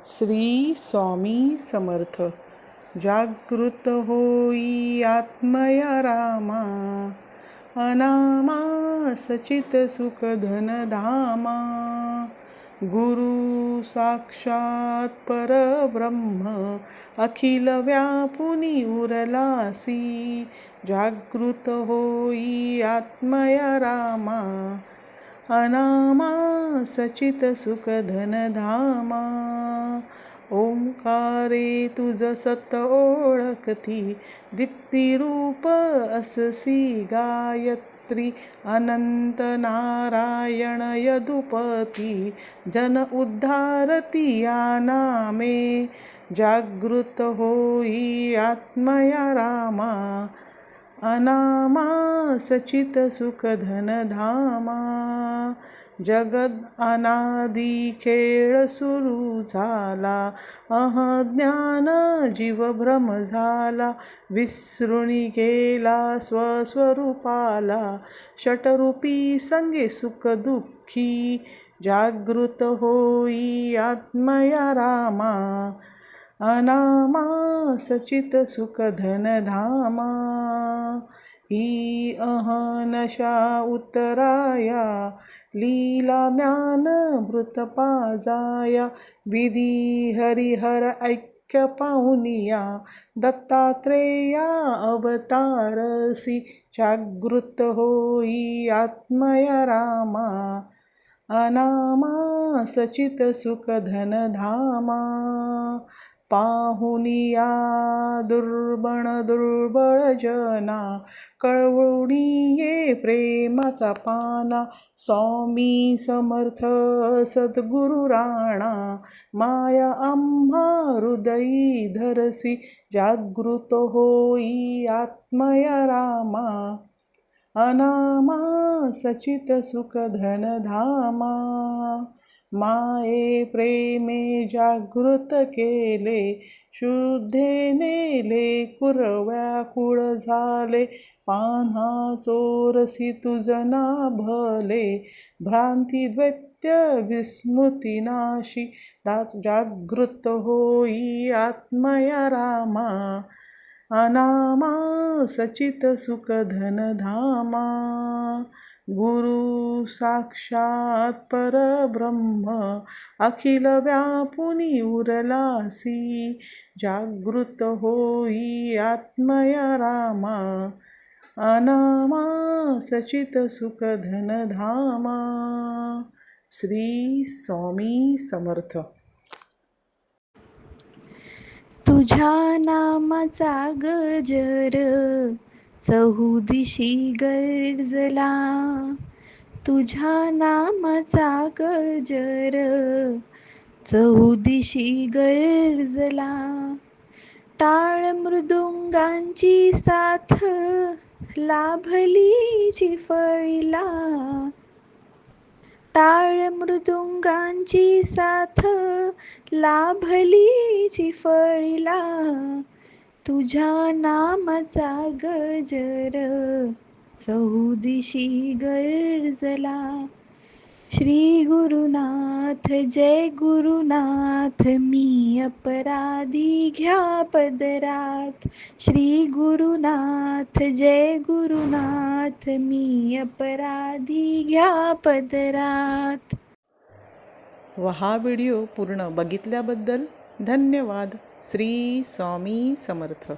श्री स्वामी समर्थ. जागृत होई आत्मया रामा, अनामा सचित सुख धन धामा. गुरु साक्षात परब्रह्म, अखिल व्यापुनी उरलासी. जागृत होई आत्मया रामा, अनामा सचित सुख धन धामा. ओंकारे तुझ सत ओळखती, दीप्तिरूप अससी गायत्री. अनंत नारायण यदुपती, जन उद्धारती या नामे. जागृत होई आत्मया रामा, अनामा सचित सुख धन धामा. जगद अनादि खेळ सुरू झाला, अहज्ञान जीव भ्रम झाला. विसृणी गेला स्वस्वरूपाला, षटरूपी संगे सुख दुःखी. जागृत होई आत्मया रामा, अनामा सचित सुख धन धामा. ही अहनशा उतराया, लीला ज्ञान मृत पाजाया. विधी हरिहर ऐक्य पाहुनिया, दत्तात्रेया अवतारसी. जागृत होई आत्मया रामा, अनामा सचित सुख धन धामा. पाहुनिया दुर्बळ जना, कळवळूनी ये प्रेमाचा पाना. स्वामी समर्थ सद्गुरु राणा, माया आम्हा हृदयी धरसी. जागृत होई आत्मया रामा, अनामा सचित सुख धन धामा. माये प्रेमे जागृत केले, शुद्धे नेले कुरव्याकुळ झाले. पान्हा चोरसी तुझ ना भले, भ्रांती द्वैत्य विस्मृती नाशी. जागृत होई आत्मया रामा, अनामा सचित सुख धन धामा. गुरु साक्षात परब्रह्म, अखिल व्यापुनी उरलासी. जागृत होई आत्मया रामा, अनामा सचित सुख धन धामा. श्री स्वामी समर्थ. तुझ्या नामाचा गजर चहुदिशी गर्जला. तुझ्या नामाचा गजर चहुदिशी गर्जला. टाळ मृदुंगांची साथ लाभली चिफळीला. टाळ मृदुंगांची साथ लाभली चिफळीला. तुझ्या नामाचा गजर चहुदिशी गर्जला. श्री गुरुनाथ जय गुरुनाथ, मी अपराधी घ्या पदरात. श्री गुरुनाथ जय गुरुनाथ, मी अपराधी घ्या पदरात. हा व्हिडिओ पूर्ण बघितल्याबद्दल धन्यवाद. श्री स्वामी समर्थ.